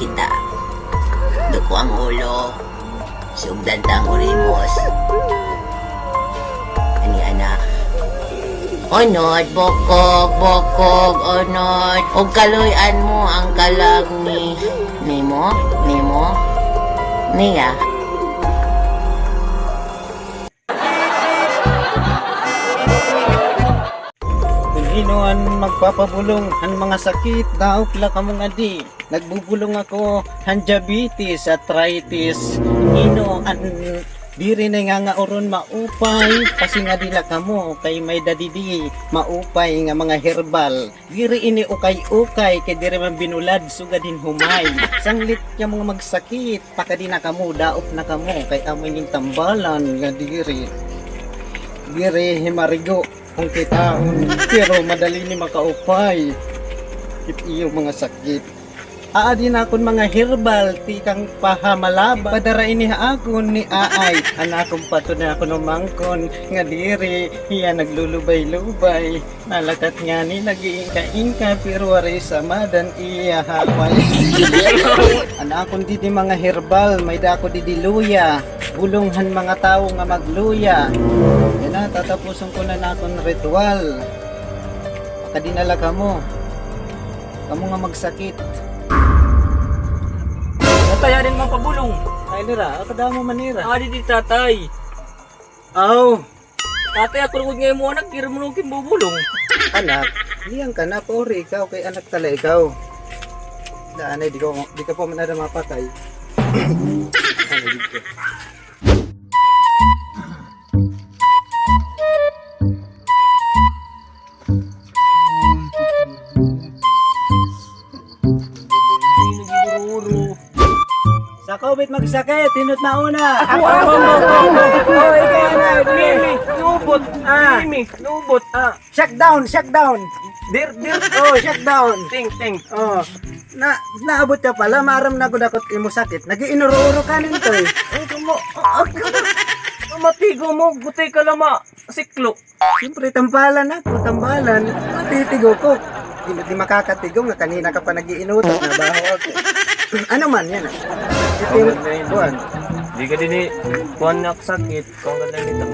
kita. Duko ang ulo. Sugdan tang ulimos. Ani anak. Onod, bokog, onod. Og kaluyan mo ang kalag ni Nimo. Niya. Inuan magpapabulong ang mga sakit daog la kamo nga di nagbubulong ako han diabetes arthritis ino an diri na nga oron maupay kasi nga dila kamo kay may dadidi maupay nga mga herbal diri ini ukay kay diri man binulad sugad din humay sanglit ka mga magsakit pakadi na kamo daop na kamo kay amoy ning tambalan nga diri himarigo kung kitaon pero madali ni makaupay kit iyo mga sakit aadi na akon mga herbal ti kang pahamalaba padara ini akon ni aay anakong pato na ako numangkon nga diri iya naglulubay-lubay nalakat nga ni nag-iingka pero wari samadan iya hapay anakon didi mga herbal may dako didi luya bulunghan mga tao nga magluya na tatapusin ko na akong ritual makadinala kamo nga magsakit Nataya rin mapabulong. ay nira akadamo manira Adi di tatay. aw Tatay ako lugod ngayon mo anak, kira mo nung kimbubulong. anak diyan ka na pori ikaw kay anak tala ikaw daanay di ka po manada mapatay ano dito sa COVID magsakit, tinot mauna. Ako. Oh, ikaw na. Mimi, nubot. Mimi, nubot. Shutdown. Dir. Oh, shutdown. Ting. Oh. Naabot ka pala, maram na gud akot imo sakit. Nagiinuro-uro ka nito eh. Ay, mo. Matigo mo, gutay ka lama. Siklo. Siyempre, tambalan. Matitigo ko. Di makakatigo nga kanina ka pa nagiinutot na baho ako. Ano man yan ah. Ito yung buwan. Di ka din kuhan na sakit. Kung ka lang ito.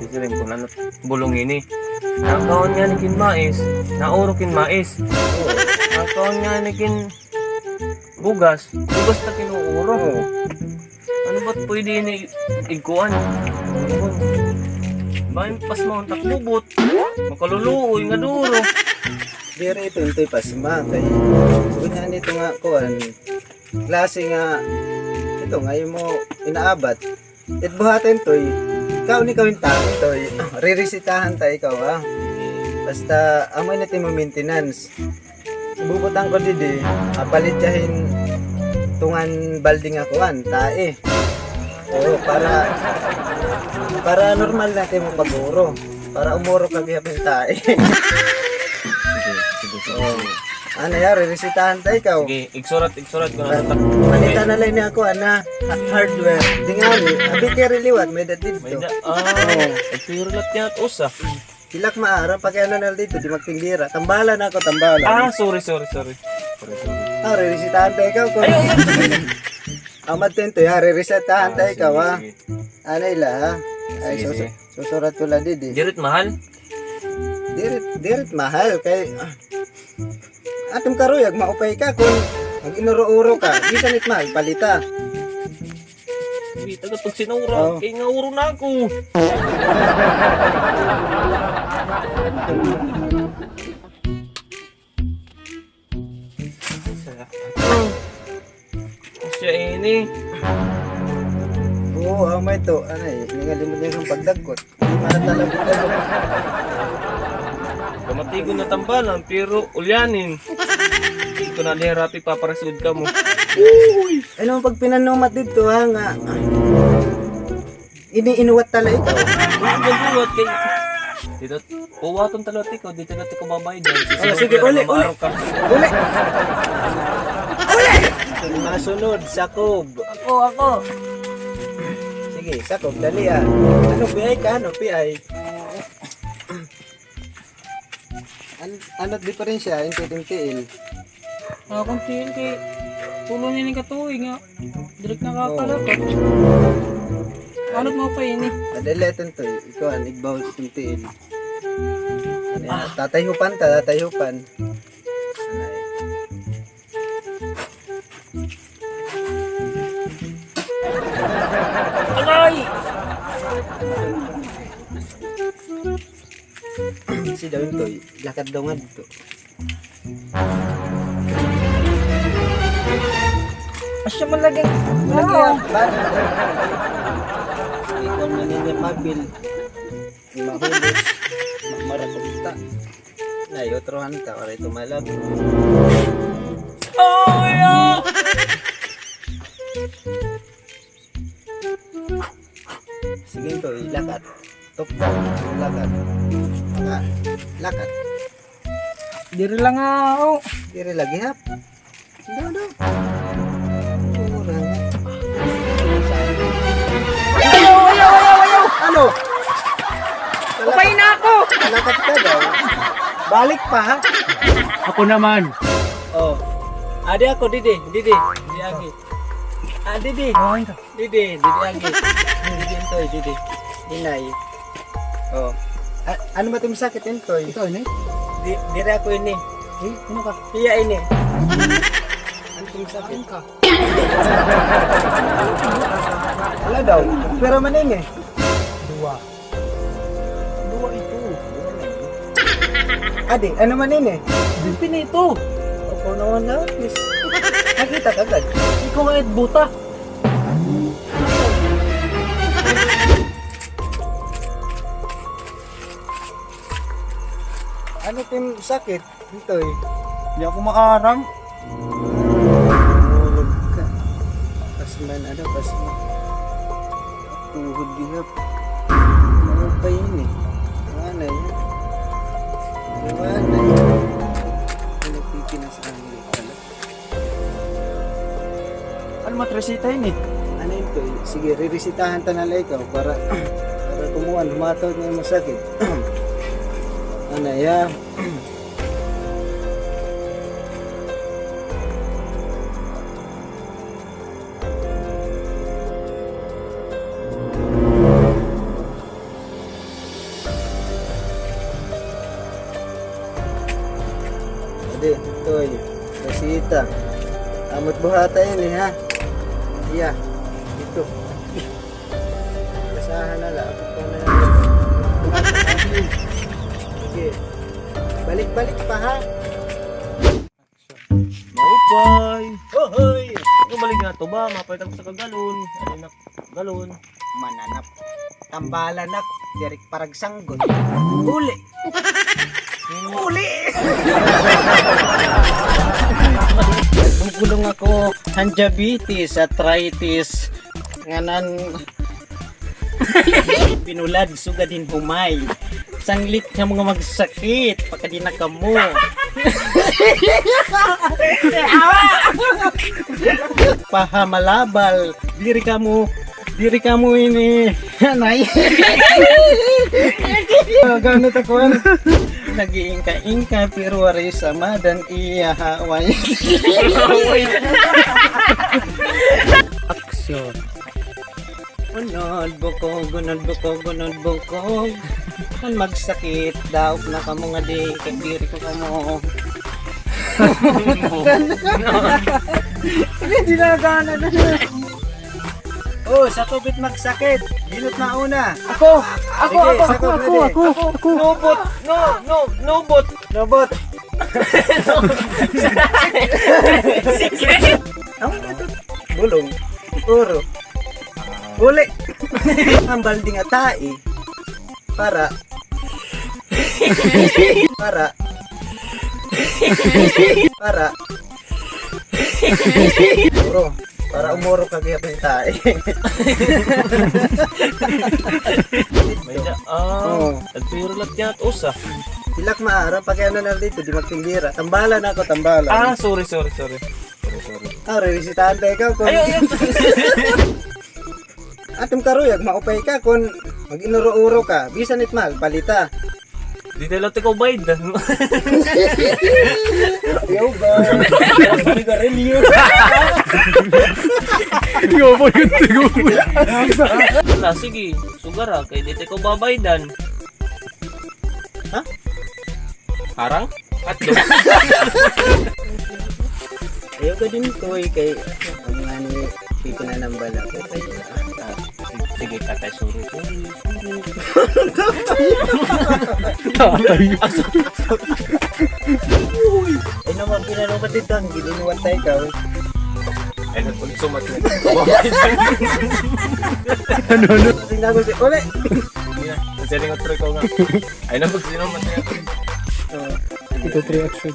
Sisirin ko na bulong ini. Nakakaon nga naging mais. Nauro kin mais. Nakakaon nga naging bugas. Bugas na kinuuro. Ano ba't pwede ini iguan? Bayan pas mo ang takbubot. Makaluluoy nga duro. Diri ito yung pasma kay ganyan ito nga kuan klase nga ito ngayon mo inaabat it buhatin toy ikaw ni kawin tayo toy ririsitahan tayo ikaw basta amoy natin mo maintenance bubutan ko didi apalityahin tungan balding nga kuan tae o para normal natin mo paguro para umuro ka gihapin tae. Oh. Ano ya, reresitahan tayo ikaw. Sige, igsurat ko na natak. Manita na lang niya ako, hardware. Di nga ni, abi kaya riliwat, may datid May to. da, puro lang yan at usa. Kilak maara, pag ano na dito, di magtingira. Tambalan ako, tambalan. Sorry. Reresitahan tayo ikaw. Amad tento ya, reresitahan tayo ikaw Ano ila Ay, Sige. susurat ko lang didi. Dirit mahal? Dirit mahal, kay atong karuyag, maupay ka kung mag-inuro-uro ka, di sanit mahal, palita. Hindi, taga pag sinura, kaya nga uro na ako. Siya ini. Oo, amay to. Ano ningalimot niya yung pagdagkot. Hindi manatalabot ka. Kamatigo na tambalan, pero ulyanin. Hindi ko na nahirapi paparasud ka mo. Ano pag pinanumat dito nga iniinuwat tala ikaw. Buwat kay dito, puwaton talati ko, dito natin ko babay dyan. Sige, uli. Uli! Masunod, Sakob. Ako. Sige, Sakob, dali Ano piyay ka? Ano piyay? Ano't diferensya yung tiil? Kung tiil kay Tulo niya ng katuig nga. Direk nakakalakot. Ano mo pa ini? Adeleton to. Ikaw ang igbaw itong tiil. Tatayhupan ta, tatayhupan. Anay. Alay! Si daw ito, lakad daw nga dito. Asya man laging. Malagyan, balik. Ikaw man niya pabil. Mahulos. Marapunta. Nay, otrohan ka, para ito malab. Oh, yeah! Sige ito, lakad. Tukbo, lakad. Lakad. Diri lang ako. Diri lagi hap. Daw, daw. Kurang. Ano? Upay na ako! Lakad ka daw. Balik pa ha? Ako naman. Oh. Adi ako, Didi. Didi. Didi agi. Ah, Didi. Didi. Didi agi. Didi entoy, Didi. Inay. Oh. Ano ba itong sakit entoy? Ikaw ini? Diri ako ini. Ano ka? Iya ini. Ano itong sakit? ka? Wala daw. Pero maning eh. Dua. Dua ito. Adi, ano maning eh? Pinito. Opo naman na. Please. Nakita ka agad. Ikaw nga buta. Ano itong sakit? Entoy. Hindi ako maaram. Tulog ka. Pasman, ano, pasman. Tuhod dihap. Ano pa yun eh? Mana yun? Mana yun? Ano pipinas ang pala? Ano matresita yun eh? Ano yun to? Sige, ririsitahan ta na ikaw para kumuha, lumatawag na yung masakit. Ano ya? Ade, toy, resita. Amot buhata yun eh ha. Iya, ito. Kasahan na lang. Ito na yan. Sige. Balik-balik pa ha. Maupay. Hoy! Ano balik nga to ba? Mapalitan ko sa kagalon. Ano na galon? Mananap. Tambalan ako. Dirik parag sanggot. Uli! Uli! Nagugulong ako handiabetes, arthritis, nganan binulad, sugadin humay. Sanglit nga mga magsakit, pagkadina ka mo. Pahamalabal, diri ka mo ini. Anay. Ganit ako. Nag-iingka-ingka pero wari sama dan iya haway. Aksyon. Unod bukog, unod bukog, unod bukog. Kung magsakit, daog na ka mo nga di, kay diri ko ka mo. Hindi na gana na. Oh, sa tubit magsakit. Binot na una. Ako! Nobot! Nobot! Robot. Ang ito. Bulong. Uro. Uli. Ang balding atai. Para. Uro. Para umuro ka kaya pa yung tae. May na, Oo. nagpiro lang yan at usa. Hilak maara, pag ano na dito, di magtingira. Tambalan ako, tambalan. Sorry. Revisitahan tayo ikaw kung... Ayun. Atong karuyag, maupay ka kung mag-inuro-uro ka. Bisan it mahal, palita. Di tayo lang ikaw bayad. Ayaw ba? Sigarilyo. Wala, sige. Sugar ha. Kaya di tayo babaydan. Ha? Harang? Atlo. Ayaw ka din to kay ang nga ni Tito na ng bala ko. Sige, tatay, sorry. Ay naman, pinanong dito ang gilinuwan tayo ka. Ay, nagpagsumat na. Tingnan ko siya, uli! Hindi na. Nasaling at ko nga. Ay, nagpagsinumat na. Ito 3 action.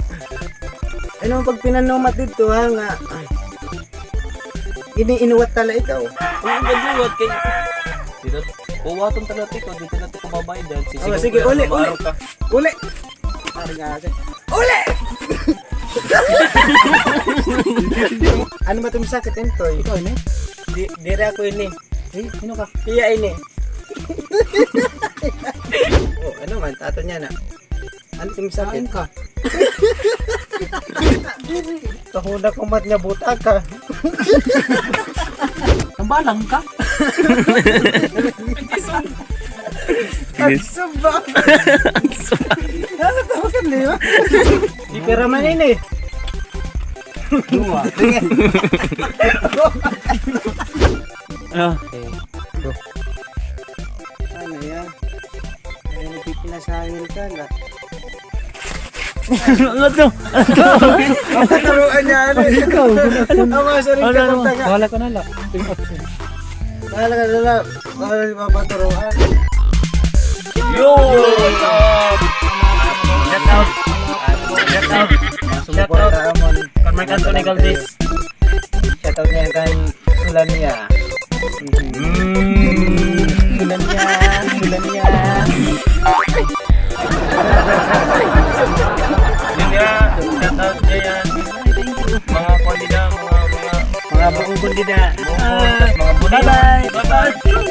Ay naman, pag pinanomat dito ha nga, iniinuwat tala ikaw. Ang gagawat kay... Dito, puwatong talaga ko. Dito natin ko babaydan. Oh, sige, uli! Uli! Parang nga akin. Uli! Ano ba itong sakit ito? Ikaw ini? Dire ako ini. Sino ka? Iya ini. Oh, ano man, tato niya na. Ano itong sakit? Ka? Tahuna ko mat niya buta ka. Tambalang ka? Agsuba! Ano tawagan niyo? Ipira man ini. Dua. Ano yan? Ay, nagpipinasahil ka na. Ano to? Ang taruan niya, ano? Ikaw. Ang mga sarili ka ng taga. Bahala ka na lang. Ito yung action. Bahala ka na lang. Bahala di mapaturuan. Yo! Shout out! Shout out! Shout out! Carmen Anthony Galvez. Shoutout niya kay Sulania. Sulania. Sulania. Yun nga, shout out dyan. Mga kondida, mga Mga buong kundida. mga bunila. Bye-bye. Bye-bye.